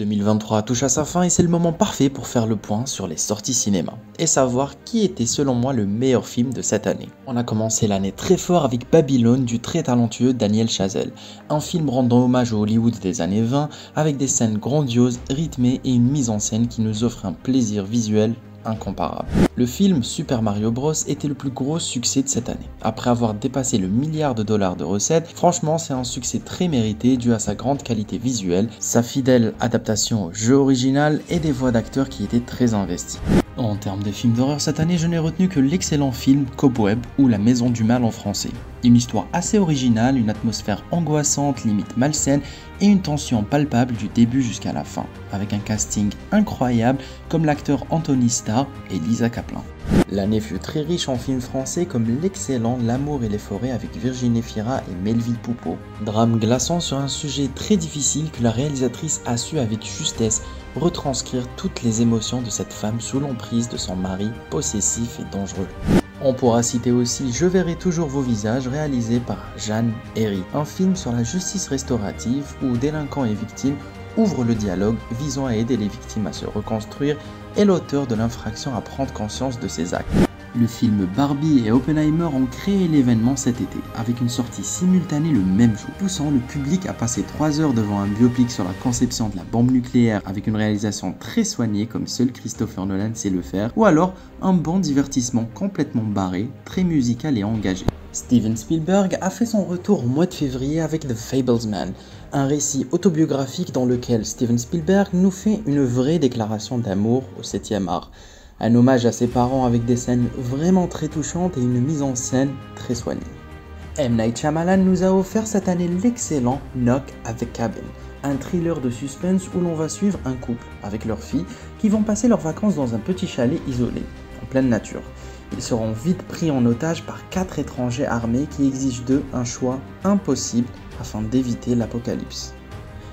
2023 touche à sa fin et c'est le moment parfait pour faire le point sur les sorties cinéma et savoir qui était selon moi le meilleur film de cette année. On a commencé l'année très fort avec Babylone du très talentueux Daniel Chazelle, un film rendant hommage au Hollywood des années 20 avec des scènes grandioses, rythmées et une mise en scène qui nous offre un plaisir visuel incomparable. Le film Super Mario Bros était le plus gros succès de cette année. Après avoir dépassé le milliard de dollars de recettes, franchement c'est un succès très mérité dû à sa grande qualité visuelle, sa fidèle adaptation au jeu original et des voix d'acteurs qui étaient très investies. En termes de films d'horreur cette année, je n'ai retenu que l'excellent film Cobweb ou La Maison du Mal en français. Une histoire assez originale, une atmosphère angoissante, limite malsaine et une tension palpable du début jusqu'à la fin, avec un casting incroyable comme l'acteur Anthony Starr et Lisa Kaplan. L'année fut très riche en films français comme l'excellent L'amour et les forêts avec Virginie Fira et Melville Poupeau. Drame glaçant sur un sujet très difficile que la réalisatrice a su avec justesse retranscrire toutes les émotions de cette femme sous l'emprise de son mari possessif et dangereux. On pourra citer aussi Je verrai toujours vos visages réalisé par Jeanne Herry, un film sur la justice restaurative où délinquants et victimes ouvrent le dialogue visant à aider les victimes à se reconstruire et l'auteur de l'infraction à prendre conscience de ses actes. Le film Barbie et Oppenheimer ont créé l'événement cet été, avec une sortie simultanée le même jour, poussant le public à passer 3 heures devant un biopic sur la conception de la bombe nucléaire avec une réalisation très soignée comme seul Christopher Nolan sait le faire, ou alors un bon divertissement complètement barré, très musical et engagé. Steven Spielberg a fait son retour au mois de février avec The Fablesman, un récit autobiographique dans lequel Steven Spielberg nous fait une vraie déclaration d'amour au 7e art. Un hommage à ses parents avec des scènes vraiment très touchantes et une mise en scène très soignée. M. Night Shyamalan nous a offert cette année l'excellent Knock at the Cabin, un thriller de suspense où l'on va suivre un couple avec leur fille qui vont passer leurs vacances dans un petit chalet isolé, en pleine nature. Ils seront vite pris en otage par 4 étrangers armés qui exigent d'eux un choix impossible afin d'éviter l'apocalypse.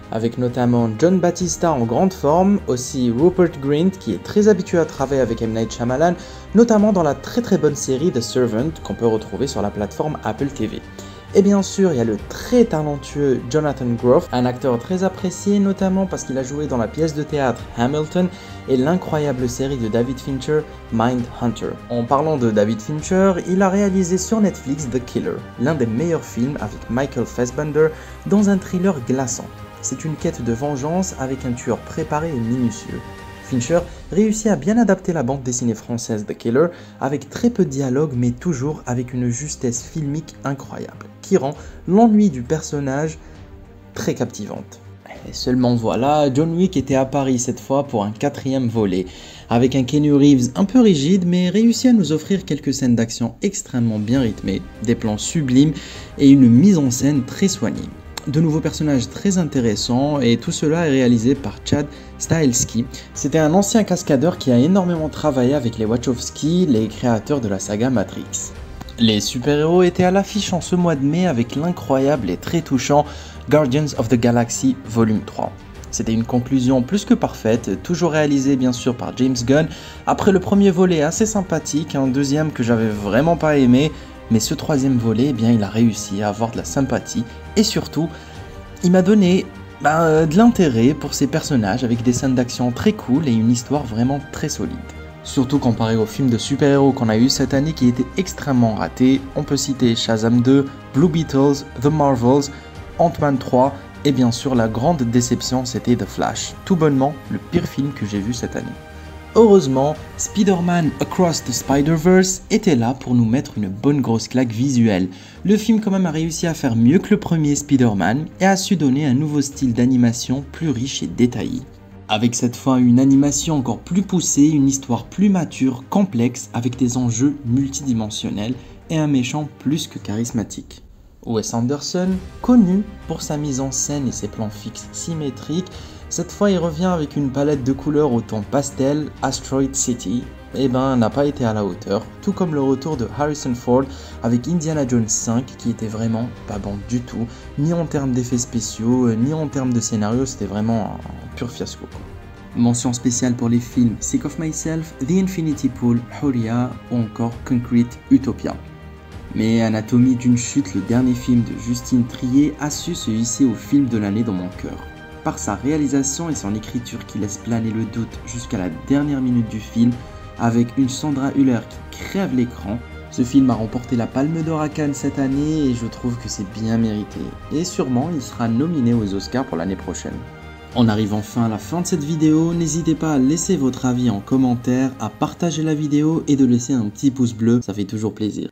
Avec notamment John Batista en grande forme, aussi Rupert Grint qui est très habitué à travailler avec M. Night Shyamalan, notamment dans la très bonne série The Servant qu'on peut retrouver sur la plateforme Apple TV. Et bien sûr, il y a le très talentueux Jonathan Groff, un acteur très apprécié notamment parce qu'il a joué dans la pièce de théâtre Hamilton et l'incroyable série de David Fincher, Mindhunter. En parlant de David Fincher, il a réalisé sur Netflix The Killer, l'un des meilleurs films avec Michael Fassbender dans un thriller glaçant. C'est une quête de vengeance avec un tueur préparé et minutieux. Fincher réussit à bien adapter la bande dessinée française The Killer avec très peu de dialogue mais toujours avec une justesse filmique incroyable qui rend l'ennui du personnage très captivante. Et seulement voilà, John Wick était à Paris cette fois pour un 4e volet, avec un Keanu Reeves un peu rigide mais réussi à nous offrir quelques scènes d'action extrêmement bien rythmées, des plans sublimes et une mise en scène très soignée. De nouveaux personnages très intéressants et tout cela est réalisé par Chad Stahelski. C'était un ancien cascadeur qui a énormément travaillé avec les Wachowski, les créateurs de la saga Matrix. Les super-héros étaient à l'affiche en ce mois de mai avec l'incroyable et très touchant Guardians of the Galaxy Volume 3. C'était une conclusion plus que parfaite, toujours réalisée bien sûr par James Gunn, après le premier volet assez sympathique, un deuxième que j'avais vraiment pas aimé, mais ce 3e volet, eh bien, il a réussi à avoir de la sympathie et surtout, il m'a donné de l'intérêt pour ces personnages avec des scènes d'action très cool et une histoire vraiment très solide. Surtout comparé aux films de super-héros qu'on a eu cette année qui étaient extrêmement ratés, on peut citer Shazam 2, Blue Beetles, The Marvels, Ant-Man 3 et bien sûr la grande déception c'était The Flash, tout bonnement le pire film que j'ai vu cette année. Heureusement, Spider-Man Across the Spider-Verse était là pour nous mettre une bonne grosse claque visuelle. Le film quand même a réussi à faire mieux que le premier Spider-Man et a su donner un nouveau style d'animation plus riche et détaillé. Avec cette fois une animation encore plus poussée, une histoire plus mature, complexe, avec des enjeux multidimensionnels et un méchant plus que charismatique. Wes Anderson, connu pour sa mise en scène et ses plans fixes symétriques, cette fois il revient avec une palette de couleurs au ton pastel, Asteroid City, n'a pas été à la hauteur, tout comme le retour de Harrison Ford avec Indiana Jones 5 qui était vraiment pas bon du tout, ni en termes d'effets spéciaux, ni en termes de scénario, c'était vraiment un pur fiasco. Mention spéciale pour les films Sick of Myself, The Infinity Pool, Huria ou encore Concrete Utopia. Mais Anatomie d'une chute, le dernier film de Justine Triet, a su se hisser au film de l'année dans mon cœur. par sa réalisation et son écriture qui laisse planer le doute jusqu'à la dernière minute du film, avec une Sandra Hüller qui crève l'écran. Ce film a remporté la Palme d'Or à Cannes cette année et je trouve que c'est bien mérité. Et sûrement il sera nominé aux Oscars pour l'année prochaine. On arrive enfin à la fin de cette vidéo, n'hésitez pas à laisser votre avis en commentaire, à partager la vidéo et de laisser un petit pouce bleu, ça fait toujours plaisir.